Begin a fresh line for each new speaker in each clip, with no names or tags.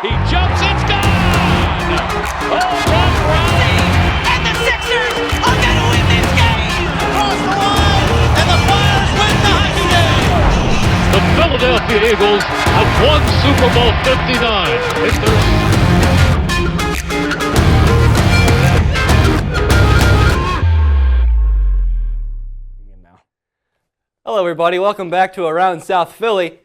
He jumps, it's gone! Home run rally!
And the Sixers are going to win this game! Across the line, and the Flyers win the hockey game!
The Philadelphia Eagles have won Super Bowl 59. It's their...
Hello, everybody. Welcome back to Around South Philly.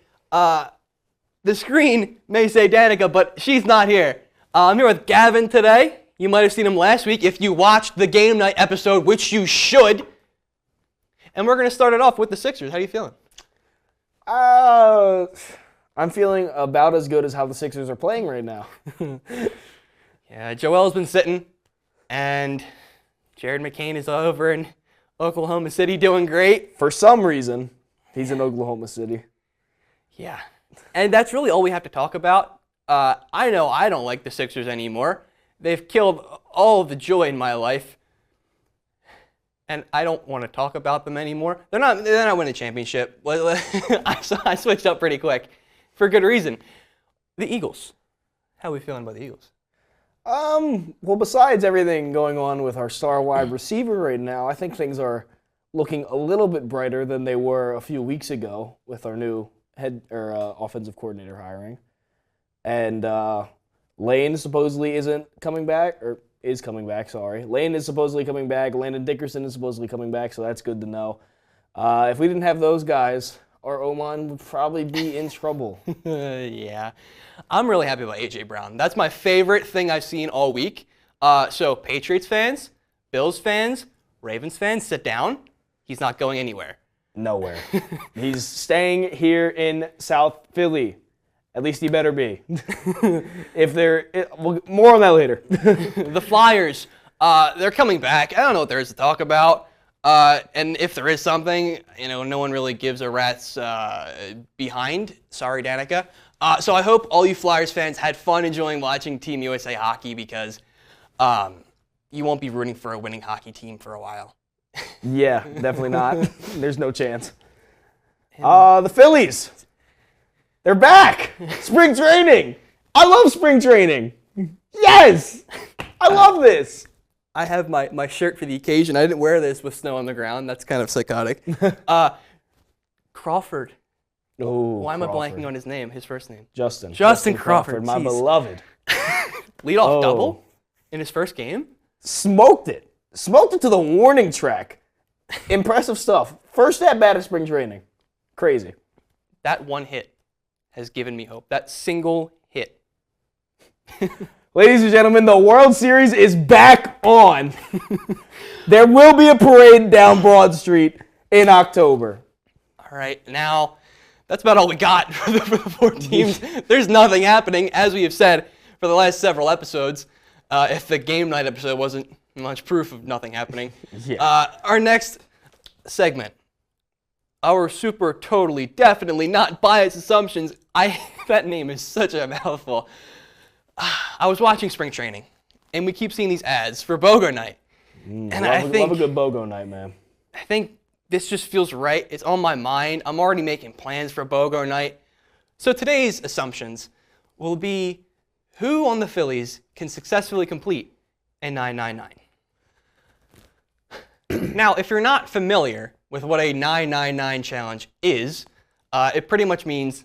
The screen may say Danica, but she's not here. I'm here with Gavin today. You might have seen him last week if you watched the game night episode, which you should. And we're going to start it off with the Sixers. How are you feeling?
I'm feeling about as good as how the Sixers are playing right now.
Yeah, Joel's been sitting, and Jared McCain is over in Oklahoma City doing great.
For some reason, he's in Oklahoma City.
Yeah. And that's really all we have to talk about. I know I don't like the Sixers anymore. They've killed all of the joy in my life. And I don't want to talk about them anymore. They're not winning a championship. I switched up pretty quick for good reason. The Eagles. How are we feeling about the Eagles?
Well, besides everything going on with our star wide receiver right now, I think things are looking a little bit brighter than they were a few weeks ago with our new offensive coordinator hiring. And Lane supposedly isn't coming back, or is coming back, sorry. Lane is supposedly coming back. Landon Dickerson is supposedly coming back, so that's good to know. If we didn't have those guys, our O-line would probably be in trouble.
Yeah. I'm really happy about A.J. Brown. That's my favorite thing I've seen all week. So Patriots fans, Bills fans, Ravens fans, sit down. He's not going anywhere.
Nowhere. He's staying here in South Philly. At least he better be. More on that later.
The Flyers, they're coming back. I don't know what there is to talk about. And if there is something, no one really gives a rat's behind. Sorry, Danica. So I hope all you Flyers fans had fun enjoying watching Team USA hockey because you won't be rooting for a winning hockey team for a while.
Yeah, definitely not. There's no chance. The Phillies. They're back. Spring training. I love spring training. Yes. I love this.
I have my shirt for the occasion. I didn't wear this with snow on the ground. That's kind of psychotic. Crawford.
Oh,
why am I blanking on his name? His first name?
Justin
Crawford.
My
Jeez.
beloved.
Leadoff double in his first game?
Smoked it to the warning track. Impressive stuff. First at bat of spring training. Crazy.
That one hit has given me hope. That single hit.
Ladies and gentlemen, the World Series is back on. There will be a parade down Broad Street in October.
All right, now that's about all we got for the 4 teams. There's nothing happening, as we have said for the last several episodes. If the game night episode wasn't much proof of nothing happening.
Yeah.
Our next segment, our super totally definitely not biased assumptions. That name is such a mouthful. I was watching spring training, and we keep seeing these ads for BOGO night.
Love a good BOGO night, man.
I think this just feels right. It's on my mind. I'm already making plans for BOGO night. So today's assumptions will be who on the Phillies can successfully complete a 999. Now, if you're not familiar with what a 999 challenge is, it pretty much means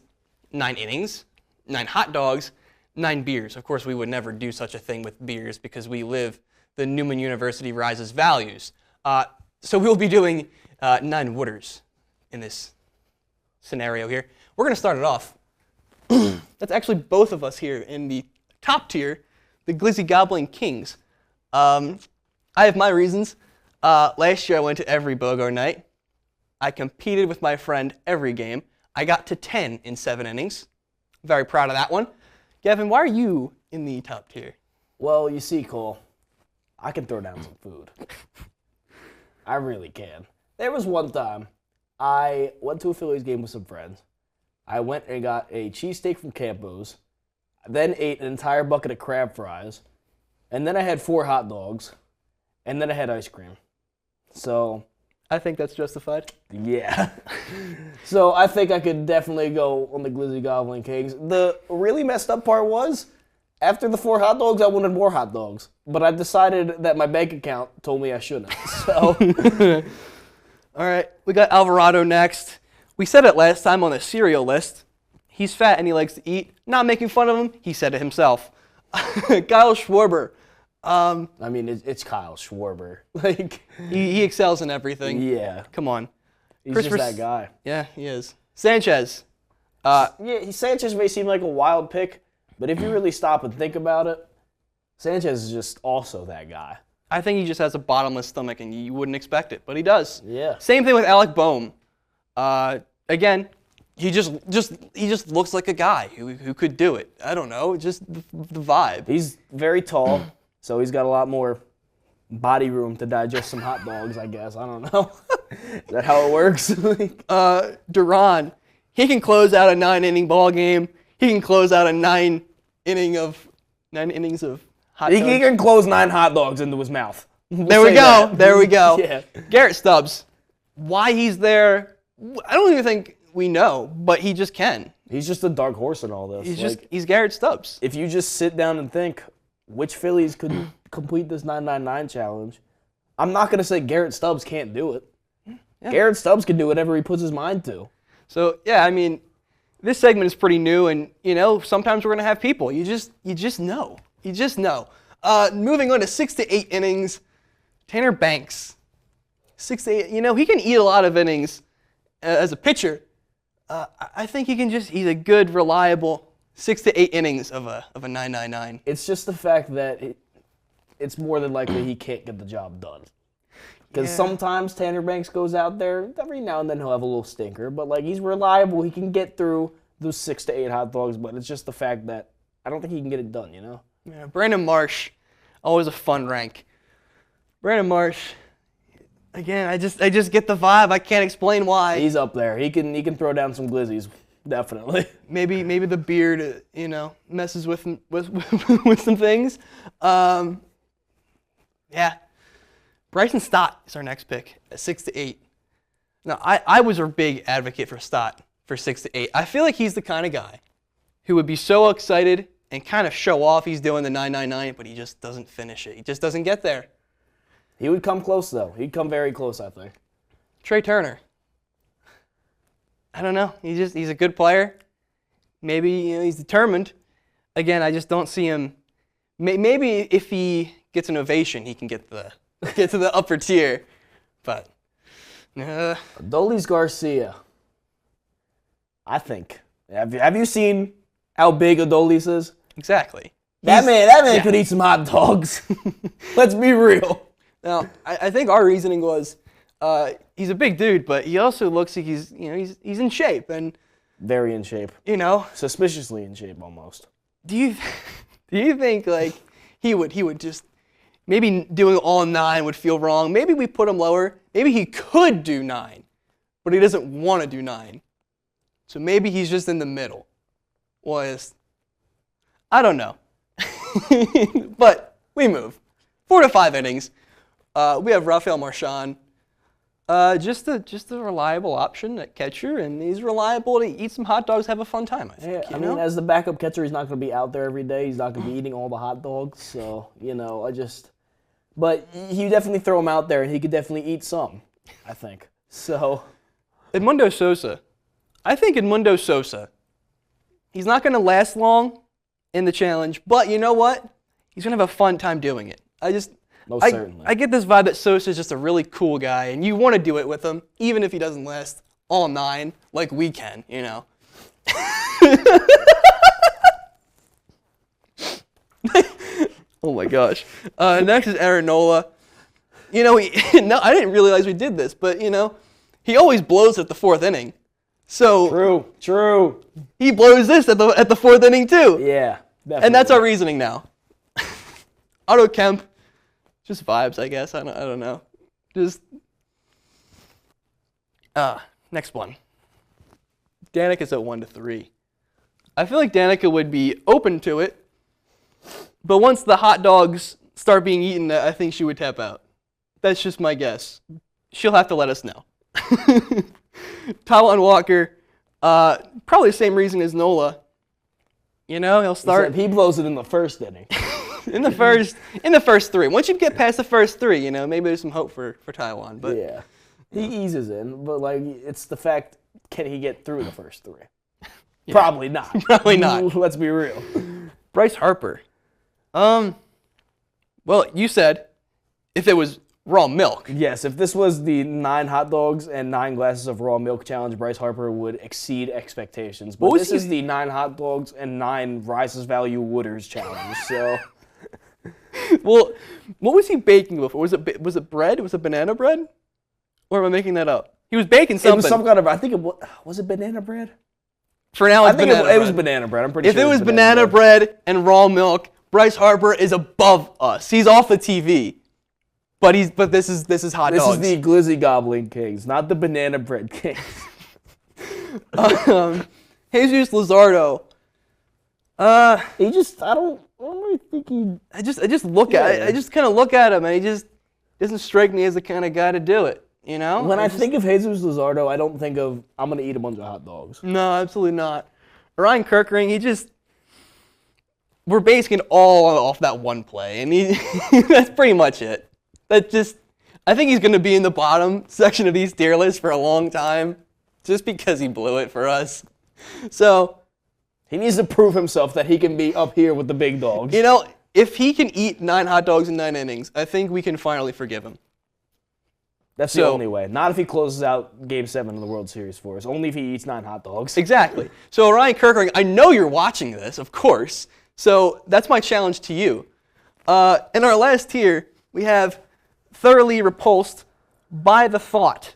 9 innings, 9 hot dogs, 9 beers. Of course, we would never do such a thing with beers because we live the Newman University Rises values. So we'll be doing 9 wooders in this scenario here. We're going to start it off. That's actually both of us here in the top tier, the Glizzy Gobbling Kings. I have my reasons. Last year I went to every BOGO night. I competed with my friend every game. I got to 10 in 7 innings. Very proud of that one. Gavin, why are you in the top tier?
Well, you see, Cole, I can throw down some food. I really can. There was one time I went to a Phillies game with some friends. I went and got a cheesesteak from Campo's, then ate an entire bucket of crab fries, and then I had 4 hot dogs, and then I had ice cream. So
I think that's justified.
Yeah. So I think I could definitely go on the Glizzy Gobbling Kings. The really messed up part was After the 4 hot dogs, I wanted more hot dogs. But I decided that my bank account told me I shouldn't. So,
All right, we got Alvarado next. We said it last time on the cereal list. He's fat and he likes to eat. Not making fun of him. He said it himself. Kyle Schwarber.
I mean, it's Kyle Schwarber. Like,
He excels in everything.
yeah,
Come on.
he's
Christopher
just that guy.
Yeah, he is. Sanchez.
Yeah, Sanchez may seem like a wild pick, but if you really stop and think about it, Sanchez is just also that guy.
I think he just has a bottomless stomach and you wouldn't expect it, but he does.
Yeah.
Same thing with Alec Boehm. Again, he just looks like a guy who could do it. I don't know, just the vibe.
He's very tall, so he's got a lot more body room to digest some hot dogs, I guess. I don't know. Is that how it works?
Duran, he can close out a 9-inning ball game. He can close out a 9 innings of hot dogs.
He can close 9 hot dogs into his mouth.
There we go. There we go.
Yeah.
Garrett Stubbs. Why he's there, I don't even think we know, but he just can.
He's just a dark horse in all this.
He's Garrett Stubbs.
If you just sit down and think, which Phillies could complete this 999 challenge, I'm not going to say Garrett Stubbs can't do it.
Yeah.
Garrett Stubbs can do whatever he puts his mind to.
So, yeah, I mean, this segment is pretty new, and, sometimes we're going to have people. You just know. You just know. Moving on to 6 to 8 innings, Tanner Banks. 6 to 8, he can eat a lot of innings as a pitcher. I think he's a good, reliable 6 to 8 innings of a 999.
It's just the fact that it's more than likely he can't get the job done. Because sometimes Tanner Banks goes out there, every now and then he'll have a little stinker, but he's reliable. He can get through those 6 to 8 hot dogs, but it's just the fact that I don't think he can get it done,
Yeah, Brandon Marsh, always a fun rank. Brandon Marsh, again, I just get the vibe. I can't explain why.
He's up there. He can throw down some glizzies, definitely.
Maybe the beard, messes with some things. Yeah. Bryson Stott is our next pick at 6 to 8. Now, I was a big advocate for Stott for 6 to 8. I feel like he's the kind of guy who would be so excited and kind of show off he's doing the 999, but he just doesn't finish it. He just doesn't get there.
He would come close, though. He'd come very close, I think.
Trey Turner. I don't know. He's a good player. Maybe he's determined. Again, I just don't see him. Maybe if he gets an ovation, he can get to the upper tier. But
Adolis Garcia. I think. Have you seen how big Adolis is?
exactly.
That man could eat some hot dogs. Let's be real.
Now, I think our reasoning was he's a big dude, but he also looks like he's in shape, and
Very in shape. Suspiciously in shape, almost.
Do you think he would just maybe doing all 9 would feel wrong? Maybe we put him lower. Maybe he could do 9, but he doesn't want to do 9. So maybe he's just in the middle. I don't know. But we move. 4 to 5 innings. We have Rafael Marchand. Just a reliable option at catcher, and he's reliable to eat some hot dogs, have a fun time, I think.
Yeah, I mean, as the backup catcher, he's not going to be out there every day. He's not going to be eating all the hot dogs. So, but you definitely throw him out there, and he could definitely eat some, I think. So,
Edmundo Sosa. I think Edmundo Sosa, he's not going to last long in the challenge, but you know what? He's going to have a fun time doing it.
most certainly.
I get this vibe that Sosa's just a really cool guy, and you want to do it with him, even if he doesn't last all 9, like we can, Oh my gosh. Next is Aaron Nola. No, I didn't realize we did this, but he always blows at the 4th inning. So
True.
he blows this at the 4th inning too.
Yeah, definitely.
And that's our reasoning now. Otto Kemp, just vibes, I guess. I don't know. Just next one. Danica's at 1 to 3. I feel like Danica would be open to it, but once the hot dogs start being eaten, I think she would tap out. That's just my guess. She'll have to let us know. Taijuan Walker, probably the same reason as Nola. You know, he'll start
Except he blows it in the first inning.
in the first 3. Once you get past the first 3, you know, maybe there's some hope for Taiwan. But
Yeah. He eases in, but like it's the fact, can he get through the first 3? Yeah. Probably not.
Probably not.
Let's be real.
Bryce Harper. Well, you said if it was raw milk.
Yes, if this was the 9 hot dogs and 9 glasses of raw milk challenge, Bryce Harper would exceed expectations. But this is the 9 hot dogs and 9 Rice's Value Wooders challenge. So,
Well, what was he baking before? Was it bread? Was it banana bread? Or am I making that up? He was baking something.
it was some kind of, I think it was it banana bread?
For now, it's
I think
banana
it was
bread.
banana bread. I'm pretty
If
sure
it was banana bread and raw milk, Bryce Harper is above us. He's off the TV. But this is hot dogs.
This is the Glizzy Gobbling Kings, not the banana bread Kings.
Jesus Luzardo.
I don't really think he.
I just look at it. I just kind of look at him, and he just doesn't strike me as the kind of guy to do it. You know?
When I think of Jesus Luzardo, I don't think of I'm gonna eat a bunch of hot dogs.
No, absolutely not. Ryan Kirkering, we're basing it all off that one play, and that's pretty much it. I think he's going to be in the bottom section of these tier lists for a long time, just because he blew it for us. So,
he needs to prove himself that he can be up here with the big dogs.
You know, if he can eat 9 hot dogs in 9 innings, I think we can finally forgive him.
That's the only way. Not if he closes out Game 7 of the World Series for us. Only if he eats 9 hot dogs.
Exactly. So, Ryan Kirkering, I know you're watching this, of course. So, that's my challenge to you. In our last tier, we have thoroughly repulsed by the thought.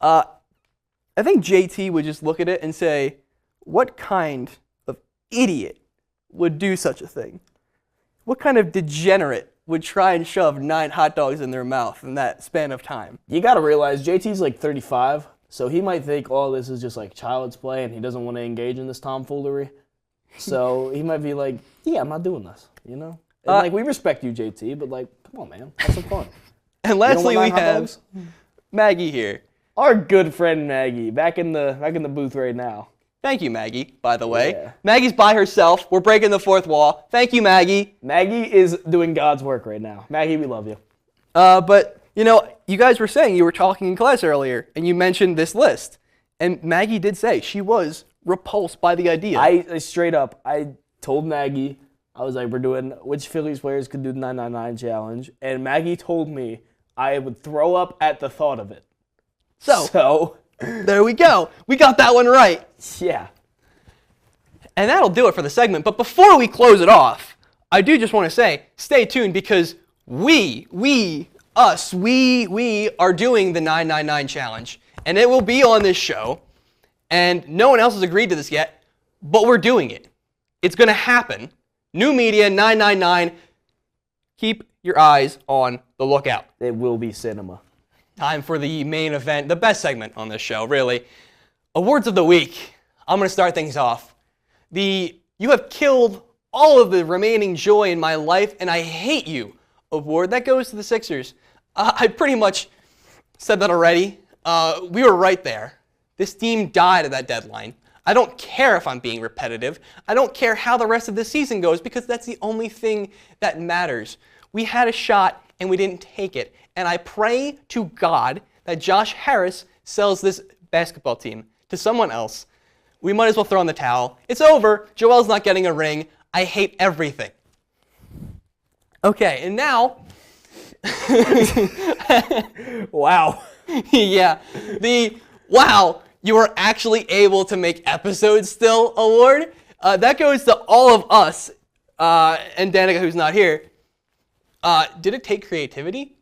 I think JT would just look at it and say, what kind of idiot would do such a thing? What kind of degenerate would try and shove 9 hot dogs in their mouth in that span of time?
You got to realize JT's like 35, so he might think all this is just like child's play and he doesn't want to engage in this tomfoolery. So he might be like, yeah, I'm not doing this, you know? And like, we respect you, JT, but like, come on, man, have some fun.
And lastly, we have Maggie here.
Our good friend Maggie, back in the booth right now.
Thank you, Maggie, by the way.
Yeah.
Maggie's by herself. We're breaking the 4th wall. Thank you, Maggie.
Maggie is doing God's work right now. Maggie, we love you.
But, you know, you guys were saying you were talking in class earlier, and you mentioned this list. And Maggie did say she was repulsed by the idea.
I straight up, I told Maggie, I was like, we're doing which Phillies players could do the 999 challenge. And Maggie told me I would throw up at the thought of it. So
there we go. We got that one right.
Yeah.
And that'll do it for the segment. But before we close it off, I do just want to say, stay tuned because we are doing the 999 challenge. And it will be on this show. And no one else has agreed to this yet, but we're doing it. It's going to happen. New media, 999. Keep your eyes on the lookout.
It will be cinema.
Time for the main event, the best segment on this show, really. Awards of the week. I'm going to start things off. You have killed all of the remaining joy in my life, and I hate you award. That goes to the Sixers. I pretty much said that already. We were right there. This team died at that deadline. I don't care if I'm being repetitive. I don't care how the rest of the season goes because that's the only thing that matters. We had a shot and we didn't take it. And I pray to God that Josh Harris sells this basketball team to someone else. We might as well throw in the towel. It's over. Joel's not getting a ring. I hate everything. Okay, and now...
Wow.
Yeah, wow, you were actually able to make episodes still award. That goes to all of us, and Danica, who's not here. Did it take creativity?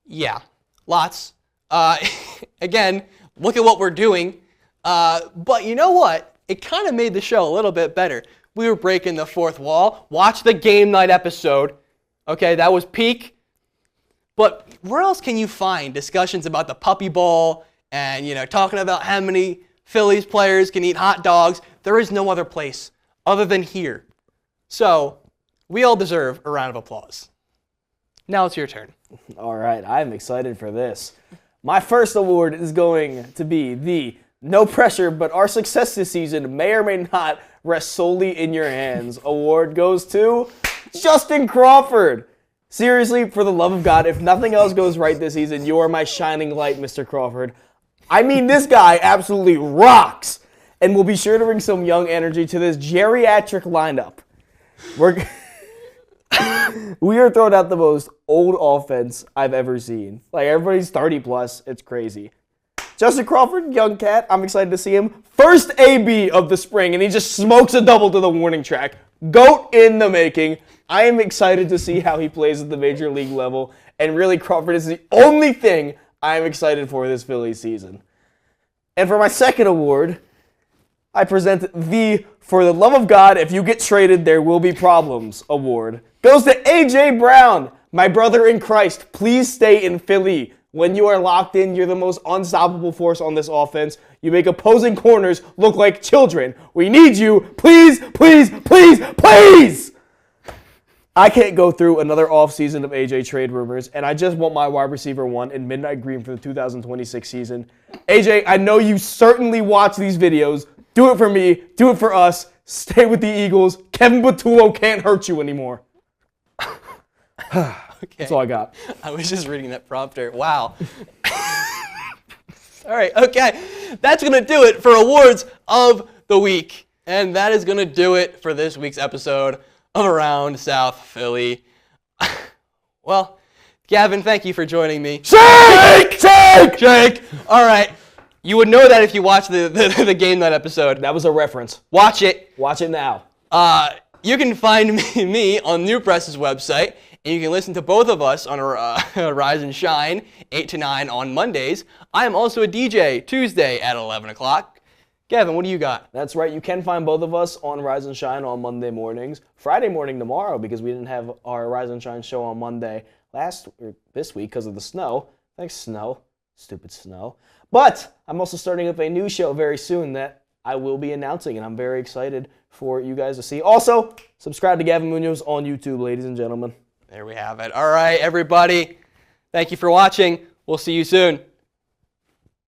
Yeah, lots. Again, look at what we're doing. But you know what? It kind of made the show a little bit better. We were breaking the 4th wall. Watch the game night episode. Okay, that was peak. But where else can you find discussions about the puppy ball and, you know, talking about how many Phillies players can eat hot dogs? There is no other place other than here. So, we all deserve a round of applause. Now it's your turn.
All right, I'm excited for this. My first award is going to be the No pressure, but our success this season may or may not rest solely in your hands. Award goes to Justin Crawford. Seriously, for the love of God, if nothing else goes right this season, you are my shining light, Mr. Crawford. I mean, this guy absolutely rocks, and we'll be sure to bring some young energy to this geriatric lineup. We are throwing out the most old offense I've ever seen. Like, everybody's 30 plus. It's crazy. Justin Crawford, young cat. I'm excited to see him. First AB of the spring, and he just smokes a double to the warning track. GOAT in the making. I am excited to see how he plays at the major league level. And really, Crawford is the only thing I am excited for this Phillies season. And for my second award, I present the For the Love of God, If You Get Traded, There Will Be Problems award. Goes to A.J. Brown, my brother in Christ. Please stay in Philly. When you are locked in, you're the most unstoppable force on this offense. You make opposing corners look like children. We need you. Please, please, please, please! I can't go through another offseason of AJ trade rumors, and I just want my wide receiver one in midnight green for the 2026 season. AJ, I know you certainly watch these videos. Do it for me. Do it for us. Stay with the Eagles. Kevin Patullo can't hurt you anymore.
Okay.
That's all I got.
I was just reading that prompter. Wow. All right, okay. That's going to do it for Awards of the Week. And that is going to do it for this week's episode of Around South Philly. Well, Gavin, thank you for joining me.
Shake! Shake!
Jake! All right. You would know that if you watched the Game Night episode.
That was a reference.
Watch it.
Watch it now.
You can find me on New Press's website, and you can listen to both of us on Rise and Shine, 8 to 9 on Mondays. I am also a DJ Tuesday at 11 o'clock. Gavin, what do you got?
That's right. You can find both of us on Rise and Shine on Monday mornings. Friday morning tomorrow, because we didn't have our Rise and Shine show on Monday this week because of the snow. Thanks, snow. Stupid snow. But I'm also starting up a new show very soon that I will be announcing, and I'm very excited for you guys to see. Also, subscribe to Gavin Munoz on YouTube, ladies and gentlemen.
There we have it. All right, everybody. Thank you for watching. We'll see you soon.